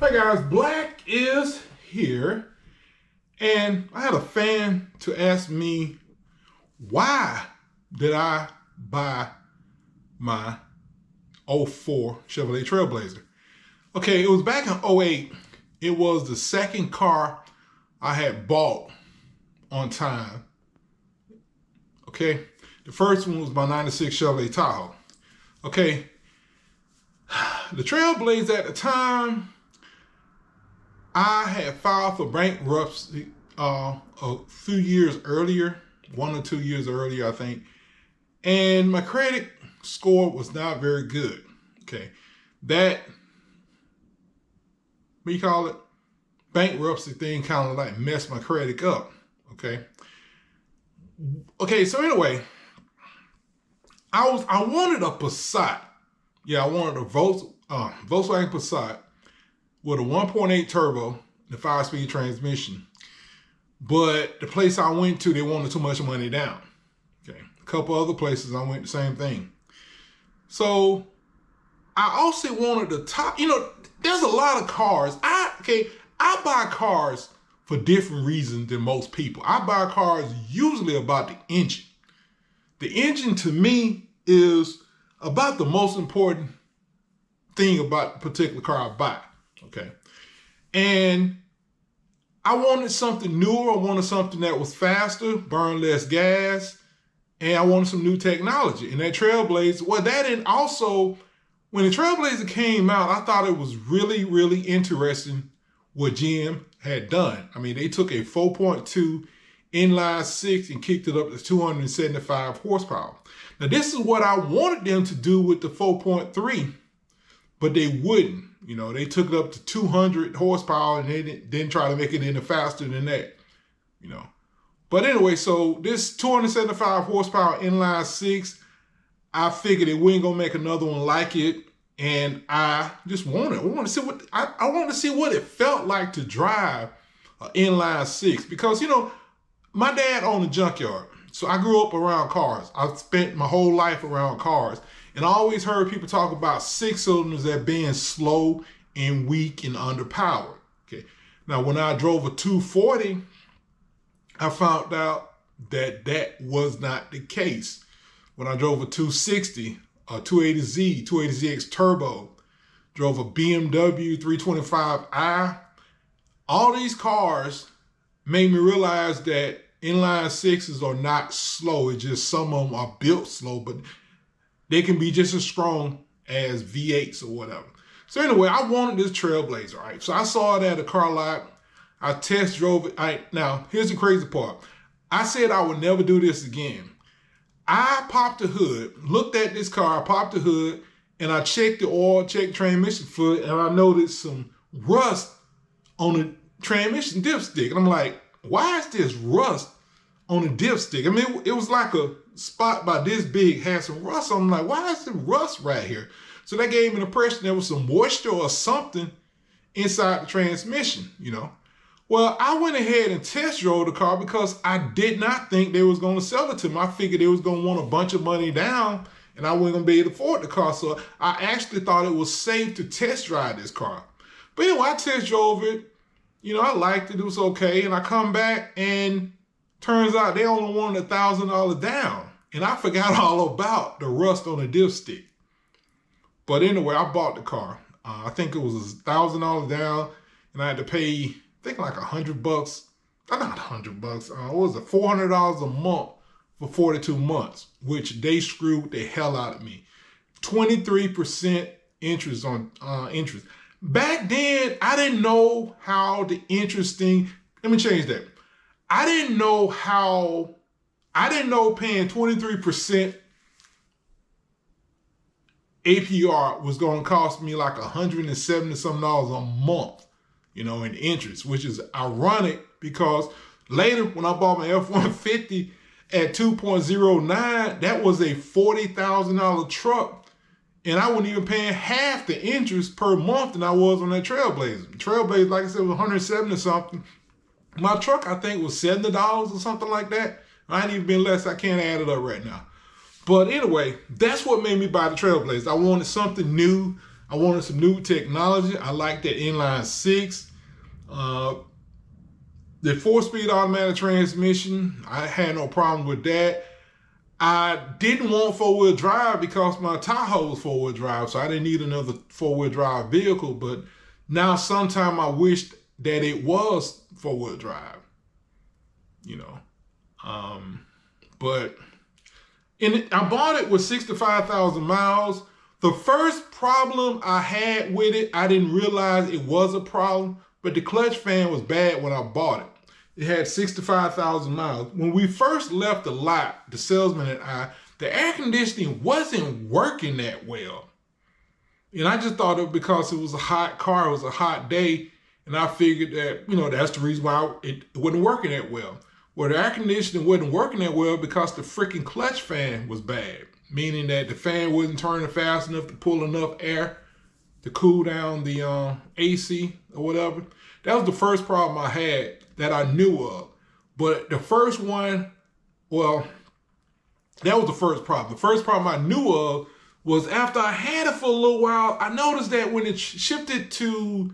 Hi guys, Black is here, and I had a fan to ask me why did I buy my '04 Chevrolet Trailblazer. Okay, it was back in '08. It was the second car I had bought on time. Okay, the first one was my '96 Chevrolet Tahoe. Okay, the Trailblazer at the time, I had filed for bankruptcy a few years earlier, 1 or 2 years earlier, I think. And my credit score was not very good. Okay. That, what do you call it? Bankruptcy thing kind of like messed my credit up. Okay. Okay, so anyway, I wanted a Passat. Yeah, I wanted a Volkswagen Passat with a 1.8 turbo, the 5-speed transmission. But the place I went to, they wanted too much money down. Okay, a couple other places I went the same thing. So I also wanted the top. You know, there's a lot of cars. I buy cars for different reasons than most people. I buy cars usually about the engine. The engine to me is about the most important thing about the particular car I buy. Okay. And I wanted something newer. I wanted something that was faster, burned less gas, and I wanted some new technology. And that Trailblazer, well, that and also, when the Trailblazer came out, I thought it was really, really interesting what GM had done. I mean, they took a 4.2 inline six and kicked it up to 275 horsepower. Now, this is what I wanted them to do with the 4.3, but they wouldn't. You know, they took it up to 200 horsepower and they didn't try to make it any faster than that, you know. But anyway, so this 275 horsepower inline six, I figured it wasn't gonna make another one like it. And I just wanted, I wanted to see what it felt like to drive an inline six, because, you know, my dad owned a junkyard. So I grew up around cars. I spent my whole life around cars. And I always heard people talk about six cylinders as being slow and weak and underpowered. Okay. Now, when I drove a 240, I found out that that was not the case. When I drove a 260, a 280Z, 280ZX Turbo, drove a BMW 325i, all these cars made me realize that inline sixes are not slow. It's just some of them are built slow, but they can be just as strong as V8s or whatever. So anyway, I wanted this Trailblazer, right? So I saw it at a car lot. I test drove it. Now, here's the crazy part. I said I would never do this again. I popped the hood, looked at this car, I popped the hood, and I checked the oil, checked transmission fluid, and I noticed some rust on the transmission dipstick. And I'm like, why is this rust on the dipstick? I mean, it was like a spot by this big, had some rust on. I'm like, why is there rust right here? So that gave me the impression there was some moisture or something inside the transmission, you know. Well, I went ahead and test drove the car because I did not think they was going to sell it to me. I figured they was going to want a bunch of money down and I wasn't going to be able to afford the car. So I actually thought it was safe to test drive this car. But anyway, I test drove it. You know, I liked it. It was okay. And I come back and turns out they only wanted $1,000 down. And I forgot all about the rust on the dipstick. But anyway, I bought the car. I think it was $1,000 down. And I had to pay, I think like $100. Not $100. What was it? $400 a month for 42 months, which they screwed the hell out of me. 23% interest on interest. Back then, I didn't know how the interesting, let me change that. I didn't know paying 23% APR was going to cost me like $170 something a month, you know, in interest, which is ironic because later when I bought my F-150 at 2.09, that was a $40,000 truck. And I wasn't even paying half the interest per month than I was on that Trailblazer. Trailblazer, like I said, was $170 something. My truck, I think, was $70 or something like that. I ain't even been less. I can't add it up right now. But anyway, that's what made me buy the Trailblazer. I wanted something new. I wanted some new technology. I like that inline six. The 4-speed automatic transmission, I had no problem with that. I didn't want 4-wheel drive because my Tahoe was 4-wheel drive, so I didn't need another 4-wheel drive vehicle. But now sometime I wished that it was 4-wheel drive, you know. But I bought it with 65,000 miles. The first problem I had with it, I didn't realize it was a problem, but the clutch fan was bad when I bought it. It had 65,000 miles. When we first left the lot, the salesman and I, the air conditioning wasn't working that well. And I just thought it because it was a hot car, it was a hot day, and I figured that, you know, that's the reason why it wasn't working that well. Well, the air conditioning wasn't working that well because the freaking clutch fan was bad, meaning that the fan wasn't turning fast enough to pull enough air to cool down the AC or whatever. That was the first problem I had that I knew of. But the first one, well, that was the first problem. The first problem I knew of was after I had it for a little while, I noticed that when it shifted to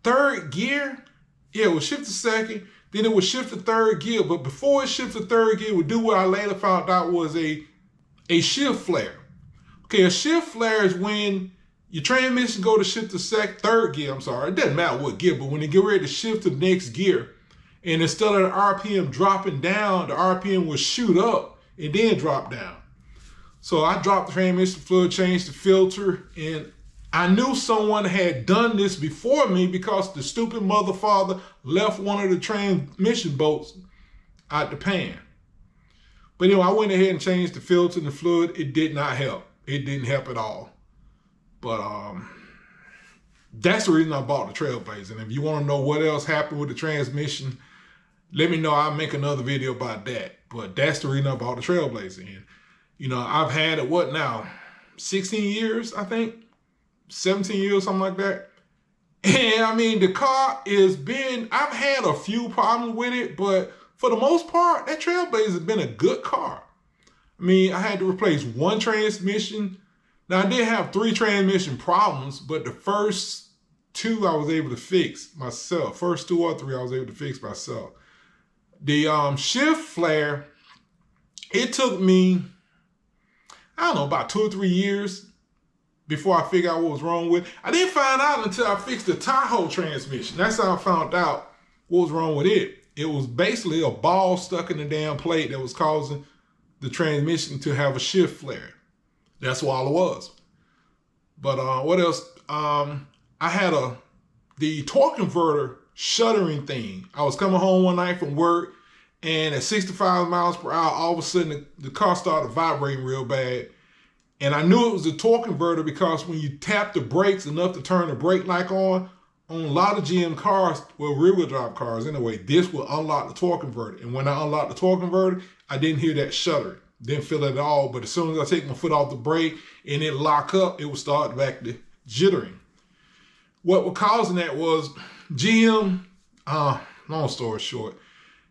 third gear, yeah, it would shift to second, then it would shift to third gear. But before it shifted to third gear, it would do what I later found out was a shift flare. Okay, a shift flare is when your transmission go to shift to third gear, I'm sorry. It doesn't matter what gear, but when they get ready to shift to the next gear, and instead of the RPM dropping down, the RPM will shoot up and then drop down. So I dropped the transmission fluid, changed the filter, and I knew someone had done this before me because the stupid motherfather left one of the transmission bolts out the pan. But anyway, I went ahead and changed the filter and the fluid. It did not help. It didn't help at all. But that's the reason I bought the Trailblazer. And if you want to know what else happened with the transmission, let me know. I'll make another video about that. But that's the reason I bought the Trailblazer. And, you know, I've had it, what now? 16 years, I think? 17 years, something like that. And I mean, the car I've had a few problems with it, but for the most part, that Trailblazer has been a good car. I mean, I had to replace one transmission. Now, I did have 3 transmission problems, but the first 2 I was able to fix myself. First 2 or 3 I was able to fix myself. The shift flare, it took me, I don't know, about 2 or 3 years before I figured out what was wrong with it. I didn't find out until I fixed the Tahoe transmission. That's how I found out what was wrong with it. It was basically a ball stuck in the damn plate that was causing the transmission to have a shift flare. That's all it was. But what else? I had the torque converter shuttering thing. I was coming home one night from work, and at 65 miles per hour, all of a sudden the car started vibrating real bad. And I knew it was the torque converter because when you tap the brakes enough to turn the brake light on a lot of GM cars, well, rear-wheel drive cars anyway, this will unlock the torque converter. And when I unlocked the torque converter, I didn't hear that shutter. Didn't feel it at all. But as soon as I take my foot off the brake and it lock up, it would start back to jittering. What was causing that was GM, long story short,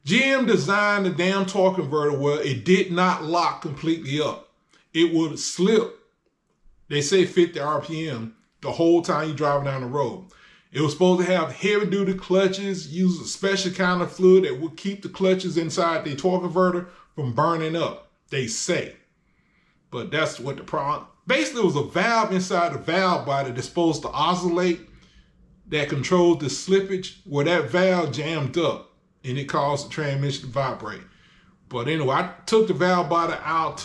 GM designed the damn torque converter where it did not lock completely up. It would slip, they say 50 RPM, the whole time you're driving down the road. It was supposed to have heavy-duty clutches, use a special kind of fluid that would keep the clutches inside the torque converter from burning up, they say. But that's what the problem, basically it was a valve inside the valve body that's supposed to oscillate that controls the slippage where that valve jammed up and it caused the transmission to vibrate. But anyway, I took the valve body out,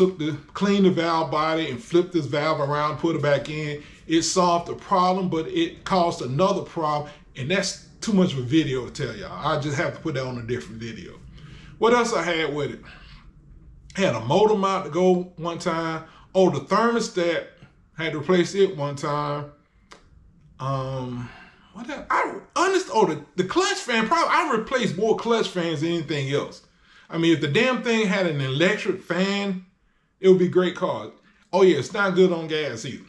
cleaned the valve body and flipped this valve around, put it back in. It solved the problem, but it caused another problem. And that's too much of a video to tell y'all. I just have to put that on a different video. What else I had with it? I had a motor mount to go one time. Oh, the thermostat, had to replace it one time. What else? The clutch fan, I replaced more clutch fans than anything else. I mean, if the damn thing had an electric fan, it would be a great car. Oh yeah, it's not good on gas either.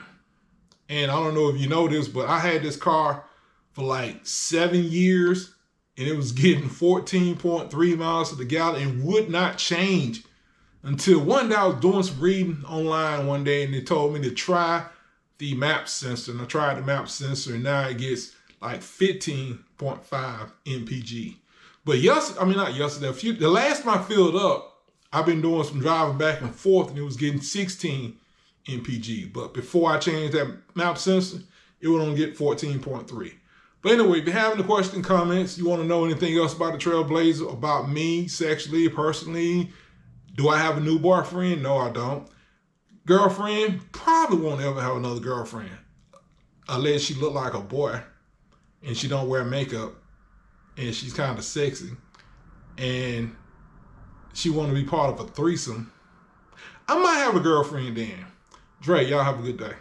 And I don't know if you know this, but I had this car for like 7 years and it was getting 14.3 miles to the gallon and would not change until one day I was doing some reading online one day and they told me to try the map sensor, and I tried the map sensor, and now it gets like 15.5 mpg. But not yesterday, the last time I filled up, I've been doing some driving back and forth, and it was getting 16 mpg. But before I changed that map sensor, it would only get 14.3. But anyway, if you have any questions, comments, you want to know anything else about the Trailblazer, about me, sexually, personally, do I have a new boyfriend? No, I don't. Girlfriend? Probably won't ever have another girlfriend. Unless she look like a boy and she don't wear makeup and she's kind of sexy and she want to be part of a threesome. I might have a girlfriend then. Dre, y'all have a good day.